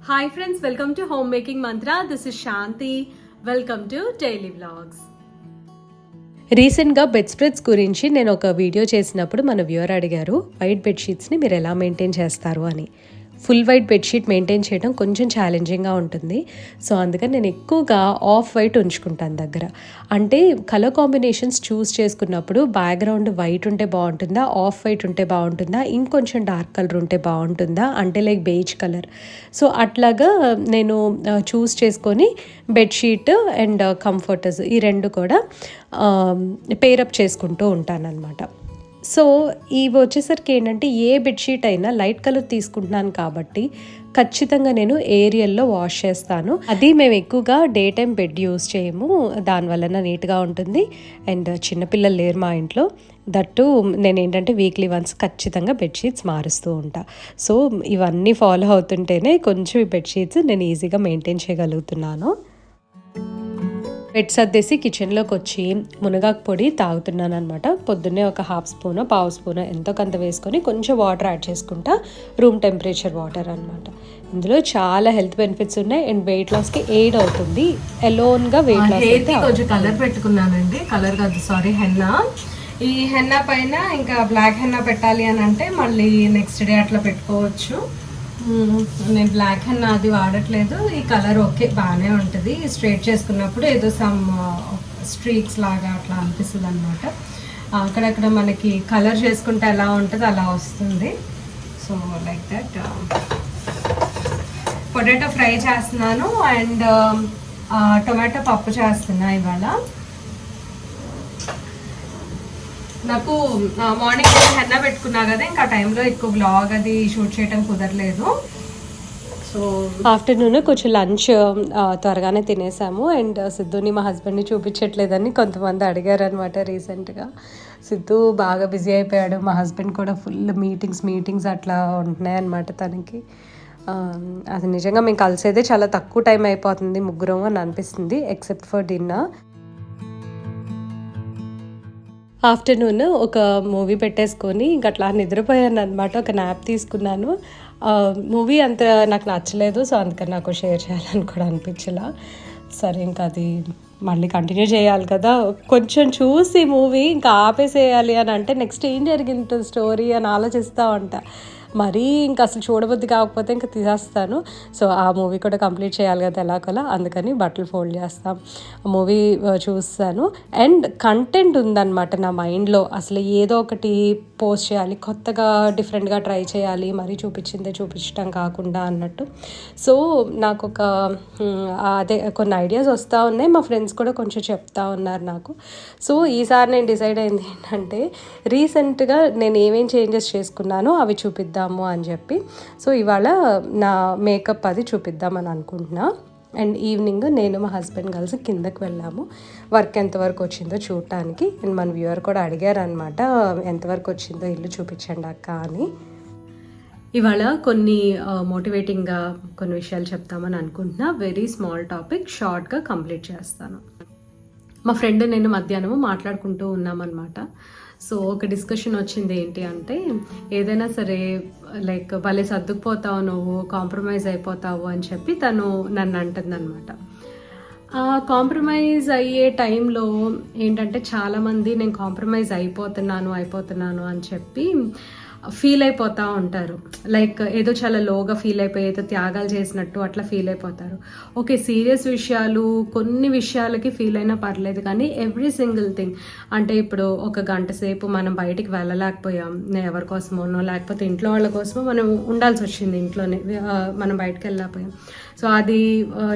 Hi friends, welcome to Homemaking Mantra. This is Shanti. Welcome to Daily Vlogs. రీసెంట్గా bed spreads గురించి నేను ఒక video చేసినప్పుడు మన వ్యూవర్ అడిగారు వైట్ బెడ్షీట్స్ని మీరు ఎలా మెయింటైన్ చేస్తారు అని. ఫుల్ వైట్ బెడ్షీట్ మెయింటైన్ చేయడం కొంచెం ఛాలెంజింగ్గా ఉంటుంది. సో అందుకని నేను ఎక్కువగా ఆఫ్ వైట్ ఉంచుకుంటాను దగ్గర. అంటే కలర్ కాంబినేషన్స్ చూస్ చేసుకున్నప్పుడు బ్యాక్గ్రౌండ్ వైట్ ఉంటే బాగుంటుందా, ఆఫ్ వైట్ ఉంటే బాగుంటుందా, ఇంకొంచెం డార్క్ కలర్ ఉంటే బాగుంటుందా అంటే లైక్ బేజ్ కలర్. సో అట్లాగా నేను చూస్ చేసుకొని బెడ్షీట్ అండ్ కంఫర్టర్స్ ఈ రెండు కూడా పేరప్ చేసుకుంటూ ఉంటానన్నమాట. సో ఇవి వచ్చేసరికి ఏంటంటే ఏ బెడ్షీట్ అయినా లైట్ కలర్ తీసుకుంటున్నాను కాబట్టి ఖచ్చితంగా నేను ఏరియల్లో వాష్ చేస్తాను. అది మేము ఎక్కువగా డే టైం బెడ్ యూస్ చేయము, దానివల్ల నీట్గా ఉంటుంది. అండ్ చిన్నపిల్లలు లేరు మా ఇంట్లో, దట్టు నేను ఏంటంటే వీక్లీ వన్స్ ఖచ్చితంగా బెడ్షీట్స్ మారుస్తూ ఉంటా. సో ఇవన్నీ ఫాలో అవుతుంటేనే కొంచెం ఈ బెడ్షీట్స్ నేను ఈజీగా మెయింటైన్ చేయగలుగుతున్నాను. బెడ్ సర్దేసి కిచెన్లోకి వచ్చి మునగాకు పొడి తాగుతున్నాను అనమాట. పొద్దున్నే ఒక హాఫ్ స్పూన్ పావు స్పూన్ ఎంతో కొంత వేసుకొని కొంచెం వాటర్ యాడ్ చేసుకుంటా, రూమ్ టెంపరేచర్ వాటర్ అనమాట. ఇందులో చాలా హెల్త్ బెనిఫిట్స్ ఉన్నాయి అండ్ వెయిట్ లాస్కి ఎయిడ్ అవుతుంది. ఎలోన్గా వెయిట్ లాస్ అయితే కొంచెం కలర్ పెట్టుకున్నానండి, కలర్ కాదు సారీ హెన్నా. ఈ హెన్నా పైన ఇంకా బ్లాక్ హెన్నా పెట్టాలి అని అంటే మళ్ళీ నెక్స్ట్ డే అట్లా పెట్టుకోవచ్చు. నేను బ్లాక్ హెన్నా అది వాడట్లేదు. ఈ కలర్ ఓకే బాగానే ఉంటుంది. స్ట్రైట్ చేసుకున్నప్పుడు ఏదో సమ్ స్ట్రీక్స్ లాగా అట్లా అనిపిస్తుంది అనమాట. అక్కడక్కడ మనకి కలర్ చేసుకుంటే ఎలా ఉంటుంది అలా వస్తుంది. So like that. Potato fry చేస్తున్నాను అండ్ టొమాటో పప్పు చేస్తున్నా ఇవాళ. నాకు మార్నింగ్ హెన్నా పెట్టుకున్నా కదా, ఇంకా టైంలో ఎక్కువ బ్లాగ్ అది షూట్ చేయడం కుదరలేదు. సో ఆఫ్టర్నూన్ కొంచెం లంచ్ త్వరగానే తినేసాము. అండ్ సిద్ధుని మా హస్బెండ్ని చూపించట్లేదని కొంతమంది అడిగారు అనమాట రీసెంట్గా. సిద్ధు బాగా బిజీ అయిపోయాడు, మా హస్బెండ్ కూడా ఫుల్ మీటింగ్స్ అట్లా ఉంటున్నాయి అనమాట తనకి. అది నిజంగా మేము కలిసేదే చాలా తక్కువ టైం అయిపోతుంది ముగ్గురం అని అనిపిస్తుంది, ఎక్సెప్ట్ ఫర్ డిన్నర్. ఆఫ్టర్నూన్ ఒక మూవీ పెట్టేసుకొని ఇంక అట్లా నిద్రపోయాను అనమాట. ఒక న్యాప్ తీసుకున్నాను. మూవీ అంత నాకు నచ్చలేదు, సో అందుకని నాకు షేర్ చేయాలని కూడా అనిపించలా. సరే ఇంకా అది మళ్ళీ కంటిన్యూ చేయాలి కదా, కొంచెం చూసి మూవీ ఇంకా ఆపేసేయాలి అని అంటే నెక్స్ట్ ఏం జరిగింది స్టోరీ అని ఆలోచిస్తూ ఉంటా. మరీ ఇంకా అసలు చూడబుద్ధి కాకపోతే ఇంకా తీసేస్తాను. సో ఆ మూవీ కూడా కంప్లీట్ చేయాలి కదా ఎలాగోలా, అందుకని బట్టలు ఫోల్డ్ చేస్తాం, మూవీ చూస్తాను. అండ్ కంటెంట్ ఉందన్నమాట నా మైండ్లో, అసలు ఏదో ఒకటి పోస్ట్ చేయాలి, కొత్తగా డిఫరెంట్గా ట్రై చేయాలి, మరీ చూపించడం కాకుండా అన్నట్టు. సో నాకు ఒక అదే కొన్ని ఐడియాస్ వస్తూ ఉన్నాయి, మా ఫ్రెండ్స్ కూడా కొంచెం చెప్తా ఉన్నారు నాకు. సో ఈసారి నేను డిసైడ్ అయింది ఏంటంటే రీసెంట్గా నేను ఏమేం చేంజెస్ చేసుకున్నానో అవి చూపిద్దాము అని చెప్పి. సో ఇవాళ నా మేకప్ అది చూపిద్దామని అనుకుంటున్నా. అండ్ ఈవినింగ్ నేను మా హస్బెండ్ కలిసి కిందకి వెళ్ళాము వర్క్ ఎంతవరకు వచ్చిందో చూడటానికి. అండ్ మన వ్యూవర్ కూడా అడిగారు అనమాట ఎంతవరకు వచ్చిందో ఇల్లు చూపించండి అక్క అని. ఇవాళ కొన్ని మోటివేటింగ్గా కొన్ని విషయాలు చెప్తామని అనుకుంటున్నా. వెరీ స్మాల్ టాపిక్, షార్ట్గా కంప్లీట్ చేస్తాను. మా ఫ్రెండ్ నేను మధ్యాహ్నం మాట్లాడుకుంటూ ఉన్నామన్నమాట. సో ఒక డిస్కషన్ వచ్చింది ఏంటి అంటే, ఏదైనా సరే లైక్ భలే సర్దుకుపోతావు నువ్వు, కాంప్రమైజ్ అయిపోతావు అని చెప్పి తను నన్ను అంటుందన్నమాట. కాంప్రమైజ్ అయ్యే టైంలో ఏంటంటే చాలామంది నేను కాంప్రమైజ్ అయిపోతున్నాను అని చెప్పి ఫీల్ అయిపోతూ ఉంటారు. లైక్ ఏదో చాలా లోగా ఫీల్ అయిపోయి ఏదో త్యాగాలు చేసినట్టు అట్లా ఫీల్ అయిపోతారు. ఓకే, సీరియస్ విషయాలు కొన్ని విషయాలకి ఫీల్ అయినా పర్లేదు, కానీ ఎవ్రీ సింగిల్ థింగ్ అంటే ఇప్పుడు ఒక గంట సేపు మనం బయటికి వెళ్ళలేకపోయాం ఎవరి కోసమోనో, లేకపోతే ఇంట్లో వాళ్ళ కోసమో మనం ఉండాల్సి వచ్చింది ఇంట్లోనే, మనం బయటకు వెళ్ళలేకపోయాం. సో అది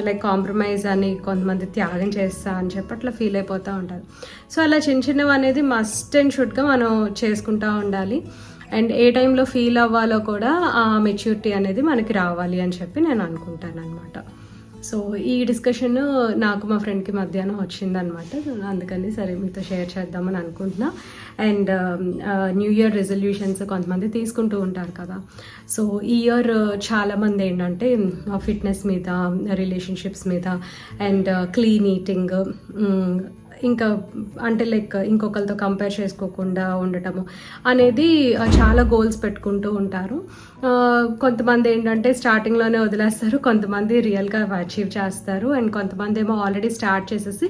లైక్ కాంప్రమైజ్ అని కొంతమంది త్యాగం చేస్తా అని చెప్పి అట్లా ఫీల్ అయిపోతూ ఉంటారు. సో అలా చిన్నవి అనేది మస్ట్ అండ్ షుడ్గా మనం చేసుకుంటూ ఉండాలి. అండ్ ఏ టైంలో ఫీల్ అవ్వాలో కూడా ఆ మెచ్యూరిటీ అనేది మనకి రావాలి అని చెప్పి నేను అనుకుంటాను అనమాట. సో ఈ డిస్కషన్ నాకు మా ఫ్రెండ్కి మధ్యాహ్నం వచ్చిందనమాట, అందుకని సరే మీతో షేర్ చేద్దామని అనుకుంటున్నా. అండ్ న్యూ ఇయర్ రెజల్యూషన్స్ కొంతమంది తీసుకుంటూ ఉంటారు కదా. సో ఈ ఇయర్ చాలామంది ఏంటంటే ఫిట్నెస్ మీద, రిలేషన్షిప్స్ మీద అండ్ క్లీన్ ఈటింగ్ ఇంకా అంటే లైక్ ఇంకొకరితో కంపేర్ చేసుకోకుండా ఉండటము అనేది చాలా గోల్స్ పెట్టుకుంటూ ఉంటారు. కొంతమంది ఏంటంటే స్టార్టింగ్లోనే వదిలేస్తారు, కొంతమంది రియల్గా అచీవ్ చేస్తారు, అండ్ కొంతమంది ఏమో ఆల్రెడీ స్టార్ట్ చేసేసి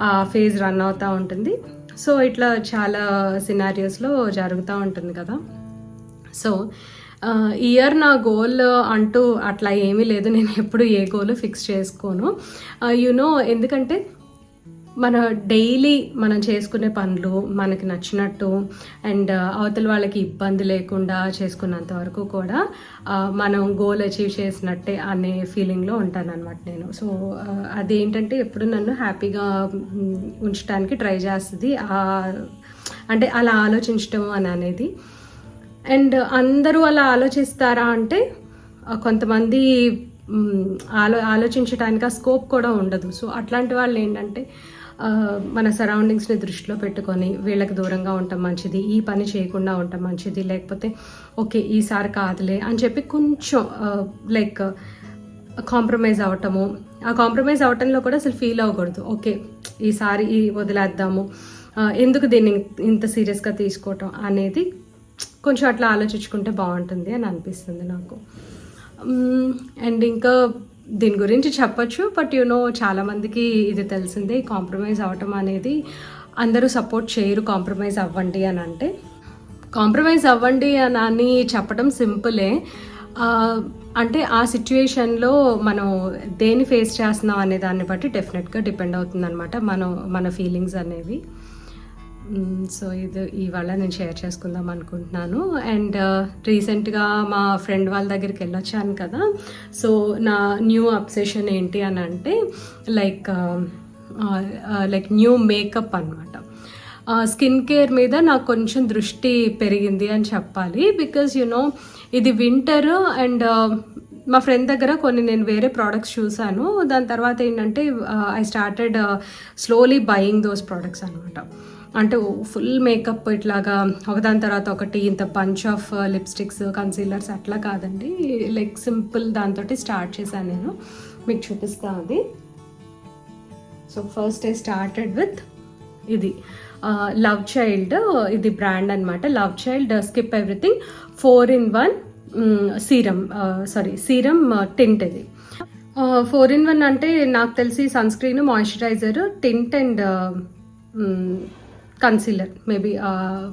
ఆ ఫేజ్ రన్ అవుతూ ఉంటుంది. సో ఇట్లా చాలా సినారియోస్లో జరుగుతూ ఉంటుంది కదా. సో ఇయర్ నా గోల్ అంటూ అట్లా ఏమీ లేదు, నేను ఎప్పుడు ఏ గోల్ ఫిక్స్ చేసుకోను. ఎందుకంటే మన డైలీ మనం చేసుకునే పనులు మనకి నచ్చినట్టు అండ్ అవతల వాళ్ళకి ఇబ్బంది లేకుండా చేసుకున్నంత వరకు కూడా మనం గోల్ అచీవ్ చేసినట్టే అనే ఫీలింగ్లో ఉంటానన్నమాట నేను. సో అదేంటంటే ఎప్పుడు నన్ను హ్యాపీగా ఉంచడానికి ట్రై చేస్తుంది, అంటే అలా ఆలోచించటం అనేది. అండ్ అందరూ అలా ఆలోచిస్తారా అంటే కొంతమంది ఆలోచించడానికి ఆ స్కోప్ కూడా ఉండదు. సో అట్లాంటి వాళ్ళు ఏంటంటే మన సరౌండింగ్స్ని దృష్టిలో పెట్టుకొని వీళ్ళకి దూరంగా ఉండటం మంచిది, ఈ పని చేయకుండా ఉండటం మంచిది, లేకపోతే ఓకే ఈసారి కాదులే అని చెప్పి కొంచెం లైక్ కాంప్రమైజ్ అవ్వటము. ఆ కాంప్రమైజ్ అవ్వటంలో కూడా అసలు ఫీల్ అవ్వకూడదు, ఓకే ఈసారి వదిలేద్దాము, ఎందుకు దీన్ని ఇంత సీరియస్గా తీసుకోవటం అనేది కొంచెం అట్లా ఆలోచించుకుంటే బాగుంటుంది అని అనిపిస్తుంది నాకు. అండ్ ఇంకా దీని గురించి చెప్పచ్చు, బట్ చాలామందికి ఇది తెలిసిందే, కాంప్రమైజ్ అవ్వటం అనేది అందరూ సపోర్ట్ చేయరు. కాంప్రమైజ్ అవ్వండి అని అంటే కాంప్రమైజ్ అవ్వండి అని చెప్పడం సింపులే, అంటే ఆ సిచ్యువేషన్లో మనం దేన్ని ఫేస్ చేస్తున్నాం అనే దాన్ని బట్టి డెఫినెట్గా డిపెండ్ అవుతుంది అనమాట మన ఫీలింగ్స్ అనేవి. సో ఇది ఇవాళ నేను షేర్ చేసుకుందాం అనుకుంటున్నాను. అండ్ రీసెంట్గా మా ఫ్రెండ్ వాళ్ళ దగ్గరికి వెళ్ళొచ్చాను కదా. సో నా న్యూ అబ్సెషన్ ఏంటి అని అంటే లైక్ న్యూ మేకప్ అనమాట. స్కిన్ కేర్ మీద నాకు కొంచెం దృష్టి పెరిగింది అని చెప్పాలి. బికాజ్ ఇది వింటర్ అండ్ మా ఫ్రెండ్ దగ్గర కొన్ని నేను వేరే ప్రోడక్ట్స్ చూసాను. దాని తర్వాత ఏంటంటే I started slowly buying those products అనమాట. అంటే ఫుల్ మేకప్ ఇట్లాగా ఒకదాని తర్వాత ఒకటి ఇంత బంచ్ ఆఫ్ లిప్స్టిక్స్ కన్సీలర్స్ అట్లా కాదండి, లైక్ సింపుల్ దాంతో స్టార్ట్ చేశాను నేను. మీకు చూపిస్తా అది. So first I started with ఇది లవ్ చైల్డ్, ఇది బ్రాండ్ అనమాట. Love Child skip everything 4-in-1 serum tint. ఇది 4-in-1 అంటే నాకు తెలిసి sunscreen, moisturiser, tint and concealer. Maybe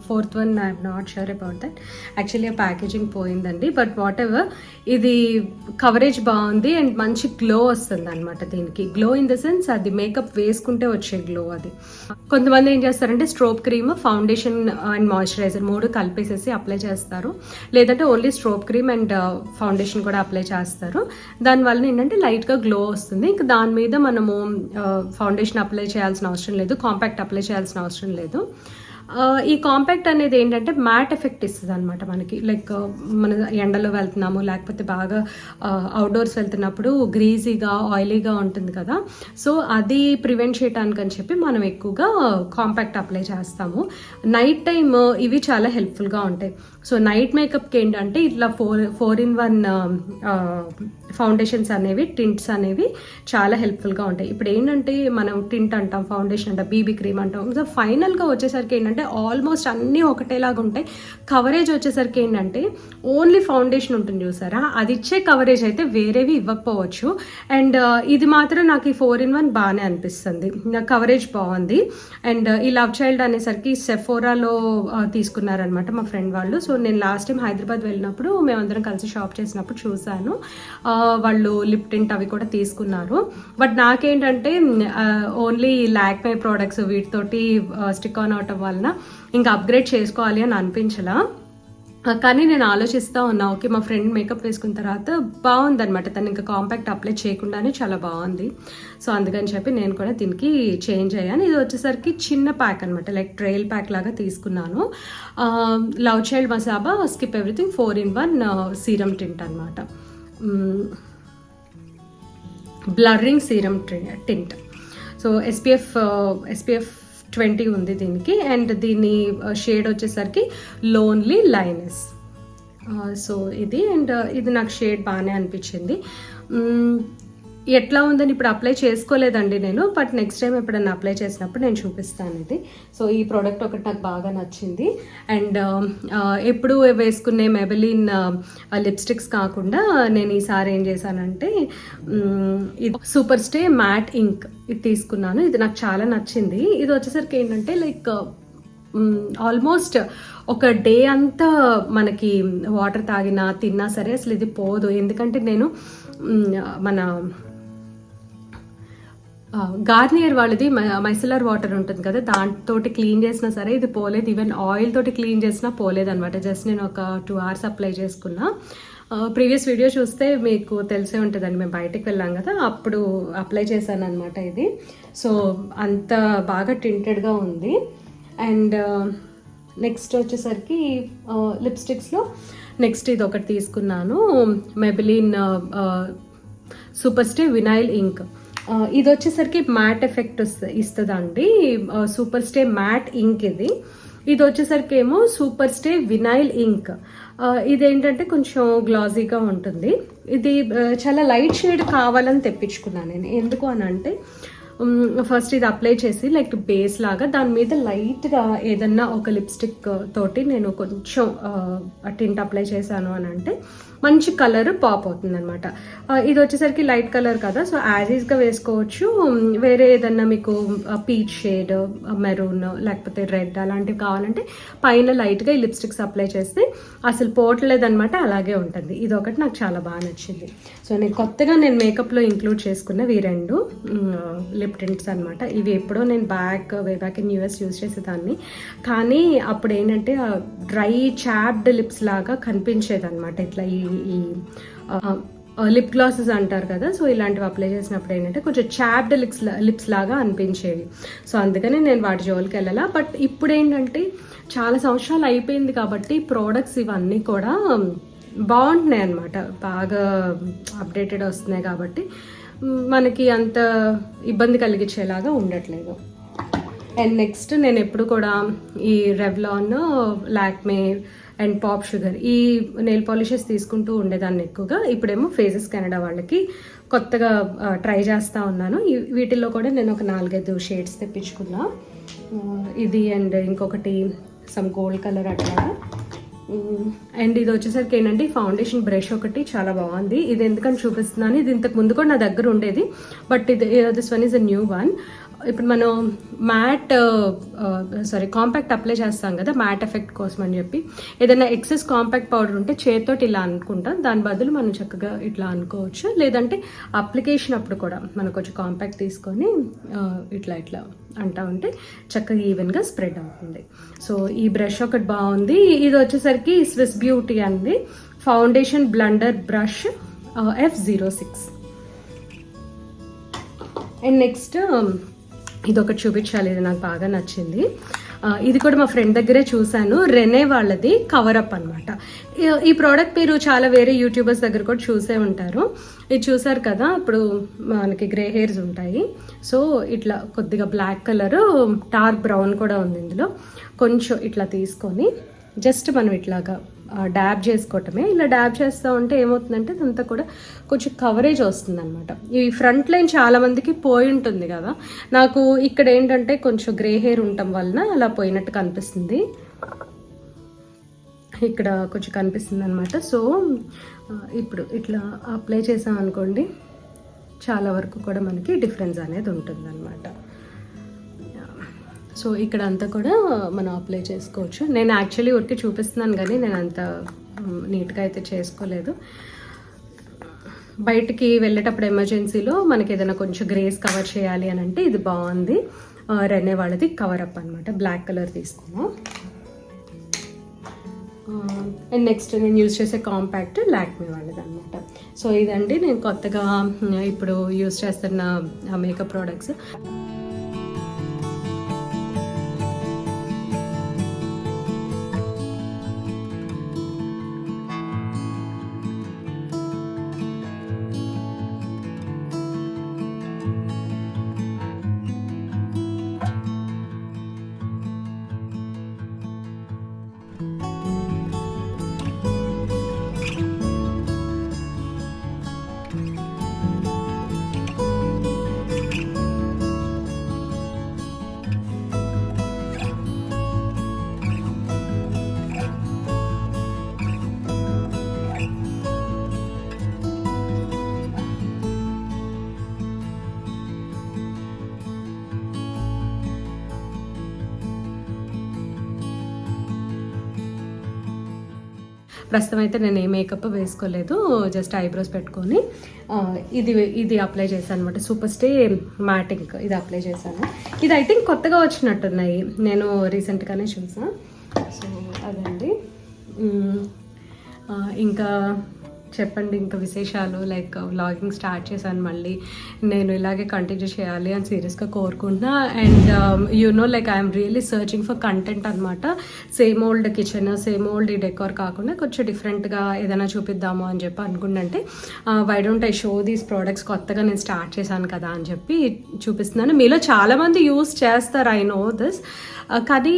4th one I'm not sure about that. Actually ఆ packaging పోయిందండి, but whatever, ఇది కవరేజ్ బాగుంది అండ్ మంచి గ్లో వస్తుంది అనమాట. దీనికి గ్లో ఇన్ ద సెన్స్ అది మేకప్ వేసుకుంటే వచ్చే గ్లో. అది కొంతమంది ఏం చేస్తారంటే strobe cream, foundation and moisturiser 3 కలిపేసేసి అప్లై చేస్తారు, లేదంటే only strobe cream and foundation కూడా అప్లై చేస్తారు. దానివల్ల ఏంటంటే లైట్గా గ్లో వస్తుంది. ఇంకా దాని మీద మనము ఫౌండేషన్ అప్లై చేయాల్సిన అవసరం లేదు, కాంపాక్ట్ అప్లై చేయాల్సిన అవసరం లేదు. ఈ కాంపాక్ట్ అనేది ఏంటంటే మ్యాట్ ఎఫెక్ట్ ఇస్తుంది అనమాట మనకి. లైక్ మన ఎండలో వెళ్తున్నాము, లేకపోతే బాగా అవుట్డోర్స్ వెళ్తున్నప్పుడు గ్రీజీగా ఆయిలీగా ఉంటుంది కదా. సో అది ప్రివెంట్ చేయడానికి అని చెప్పి మనం ఎక్కువగా కాంపాక్ట్ అప్లై చేస్తాము. నైట్ టైమ్ ఇవి చాలా హెల్ప్ఫుల్గా ఉంటాయి. సో నైట్ మేకప్కి ఏంటంటే ఇట్లా 4-in-1 ఫౌండేషన్స్ అనేవి, టింట్స్ అనేవి చాలా హెల్ప్ఫుల్గా ఉంటాయి. ఇప్పుడు ఏంటంటే మనం టింట్ అంటాం, ఫౌండేషన్ అంటాం, బీబీ క్రీమ్ అంటాం. సో ఫైనల్గా వచ్చేసరికి ఏంటంటే ఆల్మోస్ట్ అన్నీ ఒకటేలాగా ఉంటాయి. కవరేజ్ వచ్చేసరికి ఏంటంటే ఓన్లీ ఫౌండేషన్ ఉంటుంది చూసారా, అది ఇచ్చే కవరేజ్ అయితే వేరేవి ఇవ్వకపోవచ్చు. అండ్ ఇది మాత్రం నాకు ఈ 4-in-1 బాగానే అనిపిస్తుంది, కవరేజ్ బాగుంది. అండ్ ఈ లవ్ చైల్డ్ అనేసరికి సెఫోరాలో తీసుకున్నారనమాట మా ఫ్రెండ్ వాళ్ళు. సో నేను లాస్ట్ టైం హైదరాబాద్ వెళ్ళినప్పుడు మేమందరం కలిసి షాప్ చేసినప్పుడు చూసాను, వాళ్ళు లిప్ టింట్ అవి కూడా తీసుకున్నారు. బట్ నాకేంటంటే ఓన్లీ లాక్మే ప్రోడక్ట్స్ వీటితోటి స్టిక్ ఆన్ అవటం వలన ఇంకా అప్గ్రేడ్ చేసుకోవాలి అని అనిపించలా. కానీ నేను ఆలోచిస్తూ ఉన్నా, ఓకే మా ఫ్రెండ్ మేకప్ వేసుకున్న తర్వాత బాగుందనమాట, తను ఇంకా కాంపాక్ట్ అప్లై చేయకుండానే చాలా బాగుంది. సో అందుకని చెప్పి నేను కూడా దీనికి చేంజ్ అయ్యాను. ఇది వచ్చేసరికి చిన్న ప్యాక్ అనమాట, లైక్ ట్రైల్ ప్యాక్ లాగా తీసుకున్నాను. Love child Masaba skip everything 4-in-1 serum tint అనమాట, blurring serum tint. So SPF 20 ఉంది దీనికి. అండ్ దీని షేడ్ వచ్చేసరికి లోన్లీ లైనెస్. సో ఇది అండ్ ఇది నాకు షేడ్ బాగానే అనిపించింది. ఎట్లా ఉందని ఇప్పుడు అప్లై చేసుకోలేదండి నేను, బట్ నెక్స్ట్ టైం ఎప్పుడైనా అప్లై చేసినప్పుడు నేను చూపిస్తాను ఇది. సో ఈ ప్రోడక్ట్ ఒకటి నాకు బాగా నచ్చింది. అండ్ ఎప్పుడు వేసుకునే మెబెలిన్ లిప్స్టిక్స్ కాకుండా నేను ఈసారి ఏం చేశానంటే ఇది సూపర్ స్టే మ్యాట్ ఇంక్ ఇది తీసుకున్నాను. ఇది నాకు చాలా నచ్చింది. ఇది వచ్చేసరికి ఏంటంటే లైక్ ఆల్మోస్ట్ ఒక డే అంతా మనకి వాటర్ తాగినా తిన్నా సరే అసలు ఇది పోదు. ఎందుకంటే నేను మన గార్నియర్ వాళ్ళది మైసెలర్ వాటర్ ఉంటుంది కదా, దాంతో క్లీన్ చేసినా సరే ఇది పోలేదు. ఈవెన్ ఆయిల్ తోటి క్లీన్ చేసినా పోలేదు అనమాట. జస్ట్ నేను ఒక 2 hours అప్లై చేసుకున్నా. ప్రీవియస్ వీడియో చూస్తే మీకు తెలిసే ఉంటుందండి, మేము బయటకు వెళ్ళాం కదా అప్పుడు అప్లై చేశాను అనమాట ఇది. సో అంత బాగా టింటెడ్గా ఉంది. అండ్ నెక్స్ట్ వచ్చేసరికి లిప్స్టిక్స్లో నెక్స్ట్ ఇది ఒకటి తీసుకున్నాను, Maybelline super stay vinyl ink. ఇది వచ్చేసరికి మ్యాట్ ఎఫెక్ట్ ఇస్తుందండి. సూపర్ స్టే మ్యాట్ ఇంక్ ఇది. ఇది వచ్చేసరికి ఏమో సూపర్ స్టే వినైల్ ఇంక్. ఇదేంటంటే కొంచెం గ్లాజీగా ఉంటుంది. ఇది చాలా లైట్ షేడ్ కావాలని తెప్పించుకున్నాను నేను. ఎందుకు అని అంటే ఫస్ట్ ఇది అప్లై చేసి లైక్ బేస్ లాగా దాని మీద లైట్గా ఏదన్నా ఒక లిప్స్టిక్ తోటి నేను కొంచెం టింట్ అప్లై చేశాను అని అంటే మంచి కలర్ పాప్ అవుతుంది అనమాట. ఇది వచ్చేసరికి లైట్ కలర్ కదా, సో యాజ్ ఈజ్గా వేసుకోవచ్చు. వేరే ఏదన్నా మీకు పీచ్ షేడ్, మెరూన్ లేకపోతే రెడ్ అలాంటివి కావాలంటే పైన లైట్గా ఈ లిప్స్టిక్స్ అప్లై చేస్తే అసలు పోవట్లేదనమాట, అలాగే ఉంటుంది. ఇది ఒకటి నాకు చాలా బాగా నచ్చింది. సో నేను కొత్తగా మేకప్లో ఇంక్లూడ్ చేసుకున్నవి ఈ 2 లిప్ టింట్స్ అనమాట. ఇవి ఎప్పుడో నేను way back in US use చేసేదాన్ని, కానీ అప్పుడు ఏంటంటే డ్రై చాప్డ్ లిప్స్ లాగా కనిపించేది అనమాట. ఇట్లా ఈ లిప్ గ్లాసెస్ అంటారు కదా, సో ఇలాంటివి అప్లై చేసినప్పుడు ఏంటంటే కొంచెం చాప్డ్ లిప్స్ లాగా అనిపించేవి. సో అందుకని నేను వాటి జోలికి వెళ్ళాలా. బట్ ఇప్పుడు ఏంటంటే చాలా సంవత్సరాలు అయిపోయింది కాబట్టి ప్రోడక్ట్స్ ఇవన్నీ కూడా బాగుంటున్నాయి అనమాట, బాగా అప్డేటెడ్ వస్తున్నాయి కాబట్టి మనకి అంత ఇబ్బంది కలిగించేలాగా ఉండట్లేదు. అండ్ నెక్స్ట్ నేను ఎప్పుడు కూడా ఈ Revlon, Lakme and pop sugar ఈ నెయిల్ పాలిషెస్ తీసుకుంటూ ఉండేదాన్ని ఎక్కువగా. ఇప్పుడేమో ఫేజెస్ కెనడా వాళ్ళకి కొత్తగా ట్రై చేస్తూ ఉన్నాను. వీటిల్లో కూడా నేను ఒక 4-5 షేడ్స్ తెప్పించుకున్నా. ఇది అండ్ ఇంకొకటి సమ్ గోల్డ్ కలర్ అట్లా. అండ్ ఇది వచ్చేసరికి ఏంటంటే ఫౌండేషన్ బ్రష్ ఒకటి చాలా బాగుంది. ఇది ఎందుకని చూపిస్తున్నాను, ఇది ఇంతకు ముందు కూడా నా దగ్గర ఉండేది, but this one is a new one. ఇప్పుడు మనం కాంపాక్ట్ అప్లై చేస్తాం కదా మ్యాట్ ఎఫెక్ట్ కోసం అని చెప్పి, ఏదైనా ఎక్సెస్ కాంపాక్ట్ పౌడర్ ఉంటే చేతితోటి ఇలా అనుకుంటాం, దాని బదులు మనం చక్కగా ఇట్లా అనుకోవచ్చు. లేదంటే అప్లికేషన్ అప్పుడు కూడా మనం కొంచెం కాంపాక్ట్ తీసుకొని ఇట్లా అంటా ఉంటే చక్కగా ఈవెన్గా స్ప్రెడ్ అవుతుంది. సో ఈ బ్రష్ ఒకటి బాగుంది. ఇది వచ్చేసరికి స్విస్ బ్యూటీ అంది foundation blunder brush F06. And next ఇది ఒకటి చూపించాలి, ఇది నాకు బాగా నచ్చింది. ఇది కూడా మా ఫ్రెండ్ దగ్గరే చూశాను, రెనే వాళ్ళది కవర్ అప్ అనమాట. ఈ ప్రోడక్ట్ మీరు చాలా వేరే యూట్యూబర్స్ దగ్గర కూడా చూసే ఉంటారు. ఇది చూసారు కదా, ఇప్పుడు మనకి గ్రే హెయిర్స్ ఉంటాయి, సో ఇట్లా కొద్దిగా బ్లాక్ కలర్ డార్క్ బ్రౌన్ కూడా ఉంది ఇందులో. కొంచెం ఇట్లా తీసుకొని జస్ట్ మనం ఇట్లాగా డ్యాబ్ చేసుకోవటమే. ఇలా డ్యాబ్ చేస్తూ ఉంటే ఏమవుతుందంటే అదంతా కూడా కొంచెం కవరేజ్ వస్తుంది అనమాట. ఈ ఫ్రంట్ లైన్ చాలా మందికి పోయి ఉంటుంది కదా, నాకు ఇక్కడ ఏంటంటే కొంచెం గ్రే హెయిర్ ఉండటం వలన అలా పోయినట్టు కనిపిస్తుంది, ఇక్కడ కొంచెం కనిపిస్తుంది అనమాట. సో ఇప్పుడు ఇట్లా అప్లై చేసాం అనుకోండి, చాలా వరకు కూడా మనకి డిఫరెన్స్ అనేది ఉంటుంది అనమాట. సో ఇక్కడ అంతా కూడా మనం అప్లై చేసుకోవచ్చు. నేను యాక్చువల్లీ ఊరికి చూపిస్తున్నాను కానీ నేను అంత నీట్గా అయితే చేసుకోలేదు. బయటికి వెళ్ళేటప్పుడు ఎమర్జెన్సీలో మనకి ఏదైనా కొంచెం గ్రేస్ కవర్ చేయాలి అని అంటే ఇది బాగుంది. రెనే వాళ్ళది కవర్ అప్ అనమాట, బ్లాక్ కలర్ తీసుకున్నాం. అండ్ నెక్స్ట్ నేను యూజ్ చేసే కాంపాక్ట్ లాక్మే వాళ్ళది అనమాట. సో ఇదండి నేను కొత్తగా ఇప్పుడు యూజ్ చేస్తున్న మేకప్ ప్రోడక్ట్స్. ప్రస్తుతం అయితే నేను ఏ మేకప్ వేసుకోలేదు, జస్ట్ ఐబ్రోస్ పెట్టుకొని ఇది అప్లై చేశాను అనమాట. సూపర్ స్టే మ్యాటింగ్ ఇది అప్లై చేశాను. ఇది ఐ థింక్ కొత్తగా వచ్చినట్టున్నాయి, నేను రీసెంట్గానే చూసాను. సో అదండి. ఇంకా చెప్పండి ఇంకా విశేషాలు. లైక్ వ్లాగింగ్ స్టార్ట్ చేశాను మళ్ళీ, నేను ఇలాగే కంటిన్యూ చేయాలి అని సీరియస్గా కోరుకుంటున్నా. And like I'm really searching for content అనమాట. Same old kitchen, same old ఈ డెకోర్ కాకుండా కొంచెం డిఫరెంట్గా ఏదైనా చూపిద్దాము అని చెప్పి అనుకుంటే why don't I show these products, కొత్తగా నేను స్టార్ట్ చేశాను కదా అని చెప్పి చూపిస్తున్నాను. మీలో చాలామంది యూస్ చేస్తారు, ఐ నో దిస్, కానీ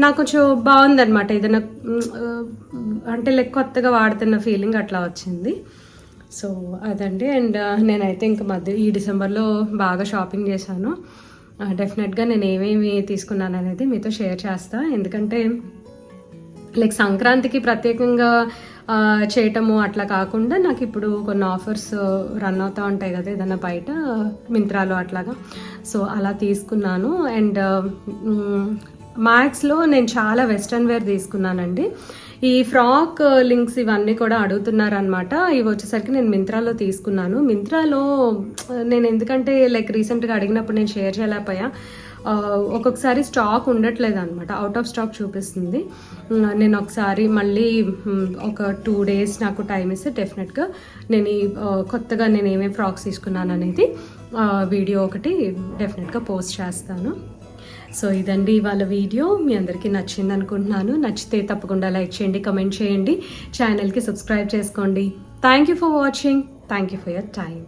నాకు కొంచెం బాగుందనమాట. ఏదైనా అంటే లైక్ కొత్తగా వాడుతున్న ఫీలింగ్ అట్లా వచ్చింది. సో అదండి. అండ్ నేనైతే ఇంకా ఈ డిసెంబర్లో బాగా షాపింగ్ చేశాను. డెఫినెట్గా నేను ఏమేమి తీసుకున్నాను అనేది మీతో షేర్ చేస్తాను. ఎందుకంటే లైక్ సంక్రాంతికి ప్రత్యేకంగా చేయటము అట్లా కాకుండా నాకు ఇప్పుడు కొన్ని ఆఫర్స్ రన్ అవుతూ ఉంటాయి కదా ఏదైనా బయట మింత్రాలో అట్లాగా. సో అలా తీసుకున్నాను. అండ్ మ్యాక్స్లో నేను చాలా వెస్ట్రన్ వేర్ తీసుకున్నానండి. ఈ ఫ్రాక్ లింక్స్ ఇవన్నీ కూడా అడుగుతున్నారనమాట. ఇవి వచ్చేసరికి నేను మింత్రాలో తీసుకున్నాను. మింత్రాలో నేను ఎందుకంటే లైక్ రీసెంట్గా అడిగినప్పుడు నేను షేర్ చేయలేకపోయా, ఒక్కొక్కసారి స్టాక్ ఉండట్లేదు అనమాట, అవుట్ ఆఫ్ స్టాక్ చూపిస్తుంది. నేను ఒకసారి మళ్ళీ ఒక 2 days నాకు టైం ఇస్తే డెఫినెట్గా నేను కొత్తగా నేను ఏమేమి ఫ్రాక్స్ తీసుకున్నాను అనేది వీడియో ఒకటి డెఫినెట్గా పోస్ట్ చేస్తాను. సో ఇదండి ఇవాళ వీడియో. మీ అందరికీ నచ్చింది అనుకుంటున్నాను. నచ్చితే తప్పకుండా లైక్ చేయండి, కమెంట్ చేయండి, ఛానల్కి సబ్స్క్రైబ్ చేసుకోండి. Thank you for watching. Thank you for your time.